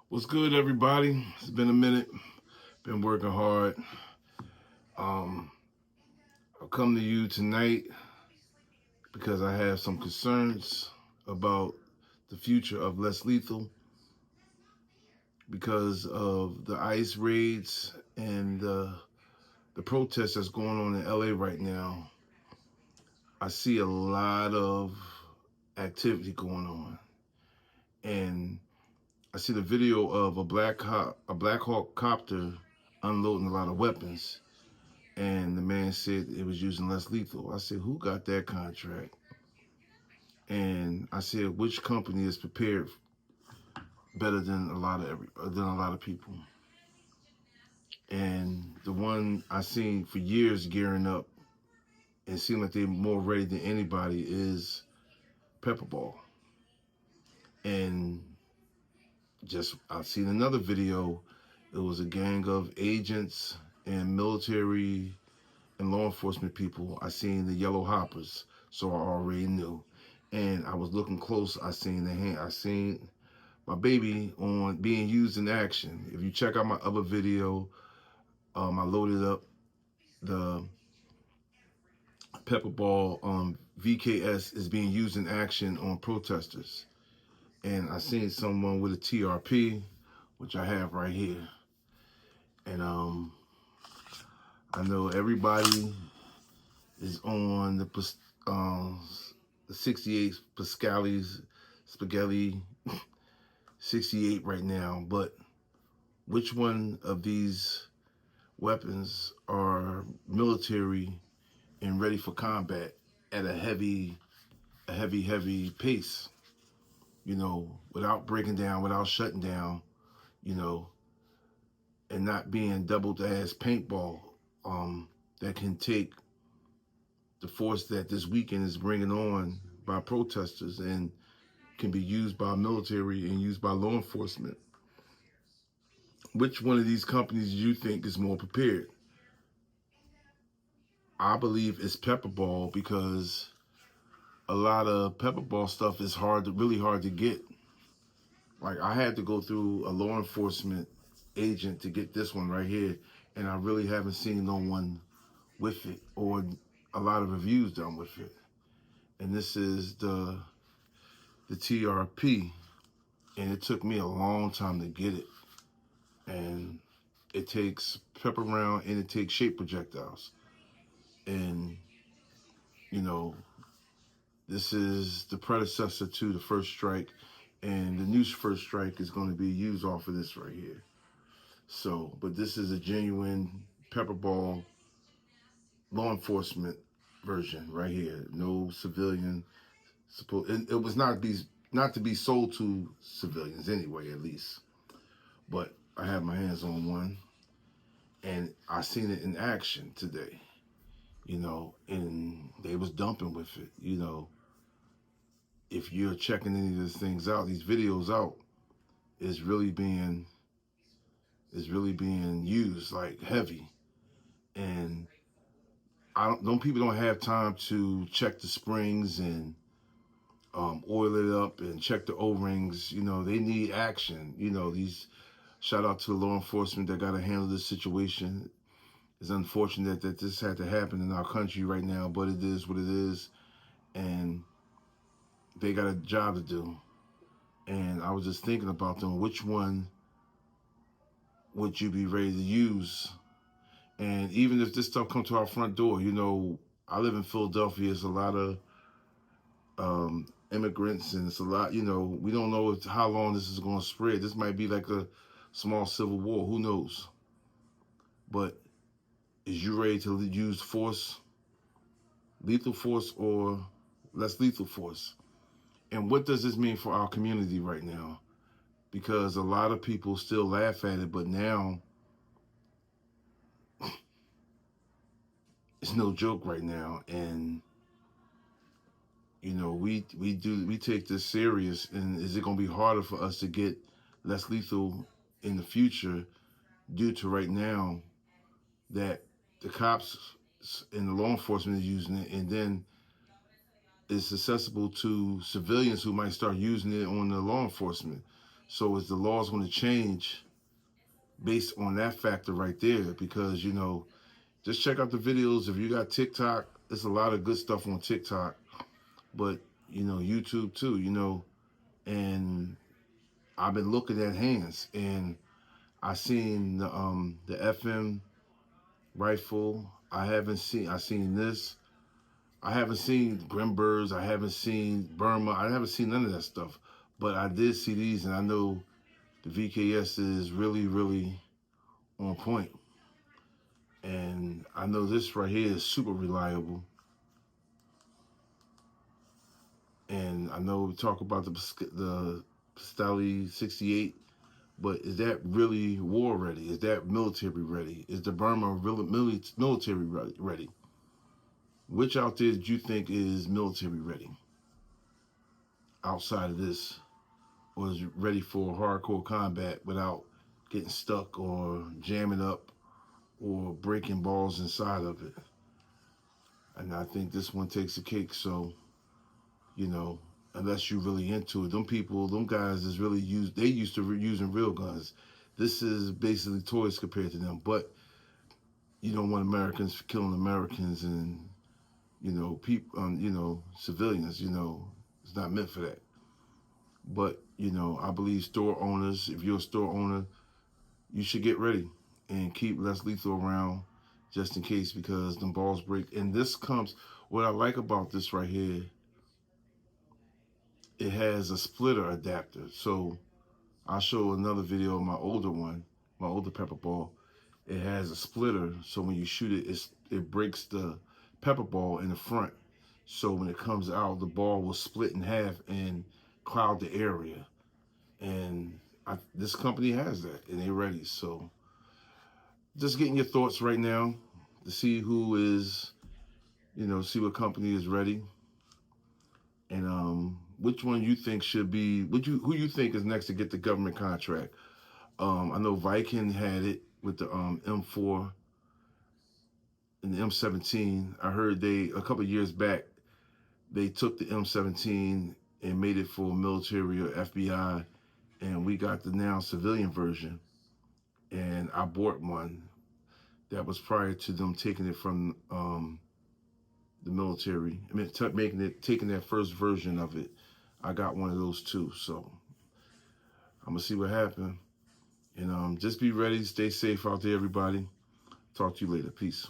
What's good, everybody? It's been a minute. Been working hard. Um, I've come to you tonight because I have some concerns about the future of Less Lethal because of the ICE raids and the protests that's going on in LA right now. I see a lot of activity going on, and I see the video of a Black Hawk copter unloading a lot of weapons. And the man said it was using less lethal. I said, who got that contract? And I said, which company is prepared better than a lot of people? And the one I seen for years gearing up and seem like they're more ready than anybody is Pepperball. And just I seen another video. It was a gang of agents and military and law enforcement people. I seen the yellow hoppers, so I already knew. And I was looking close. I seen the hand. I seen my baby on being used in action. If you check out my other video, I loaded up the pepper ball. VKS is being used in action on protesters, and I seen someone with a TRP, which I have right here. And I know everybody is on um, the 68 Pascali's Spaghetti 68 right now, but which one of these weapons are military and ready for combat at a heavy pace, without breaking down, without shutting down, you know, and not being doubled as paintball, that can take the force that this weekend is bringing on by protesters and can be used by military and used by law enforcement. Which one of these companies do you think is more prepared? I believe it's Pepperball because a lot of Pepperball stuff is really hard to get. Like I had to go through a law enforcement agent to get this one right here, and I really haven't seen no one with it or a lot of reviews done with it. And this is the TRP, and it took me a long time to get it. And it takes pepper round and it takes shape projectiles. And, you know, this is the predecessor to the First Strike, and the new First Strike is going to be used off of this right here. So, but this is a genuine pepperball law enforcement version right here. No civilian support. It was not to be sold to civilians anyway, at least. But I have my hands on one, and I seen it in action today. And they was dumping with it. If you're checking any of these things out, these videos out, is really being used like heavy. And people don't have time to check the springs and oil it up and check the O-rings. They need action. These shout out to the law enforcement that got to handle this situation. It's unfortunate that this had to happen in our country right now, but it is what it is, and they got a job to do. And I was just thinking about them. Which one would you be ready to use? And even if this stuff comes to our front door, I live in Philadelphia. It's a lot of immigrants, and it's a lot. We don't know how long this is going to spread. This might be like a small civil war. Who knows? But is you ready to use force, lethal force, or less lethal force? And what does this mean for our community right now? Because a lot of people still laugh at it, but now it's no joke right now. And we take this serious. And is it going to be harder for us to get less lethal in the future due to right now that the cops and the law enforcement is using it, and then it's accessible to civilians who might start using it on the law enforcement. So is the laws going to change based on that factor right there? Because, you know, just check out the videos. If you got TikTok, there's a lot of good stuff on TikTok, but, you know, YouTube too, you know, and I've been looking at hands, and I seen the FM rifle. I seen this. I haven't seen Grimbers. I haven't seen Burma. I haven't seen none of that stuff. But I did see these, and I know the VKS is really, really on point. And I know this right here is super reliable. And I know we talk about the Pistelli 68, but is that really war ready? Is that military ready? Is the Burma really military ready? Which out there did you think is military ready outside of this, or is ready for hardcore combat without getting stuck or jamming up or breaking balls inside of it? And I think this one takes the cake. So, you know, unless you're really into it, them guys is really they used to using real guns. This is basically toys compared to them. But you don't want Americans killing Americans and, you know, people, you know, civilians. You know, it's not meant for that. But, you know, I believe store owners, if you're a store owner, you should get ready and keep less lethal around just in case, because the balls break. And this comes, what I like about this right here, it has a splitter adapter. So I'll show another video of my older one, my older pepper ball. It has a splitter, so when you shoot it, it breaks the pepper ball in the front. So when it comes out, the ball will split in half and cloud the area. And this company has that, and they're ready. So just getting your thoughts right now to see who is, you know, see what company is ready, and which one you think should be, who you think is next to get the government contract. I know Viking had it with the M4 and the M17. I heard a couple of years back, they took the M17 and made it for military or FBI, and we got the now civilian version. And I bought one that was prior to them taking it from the military. I mean, taking that first version of it. I got one of those too. So I'm gonna see what happens. And just be ready, stay safe out there, everybody. Talk to you later. Peace.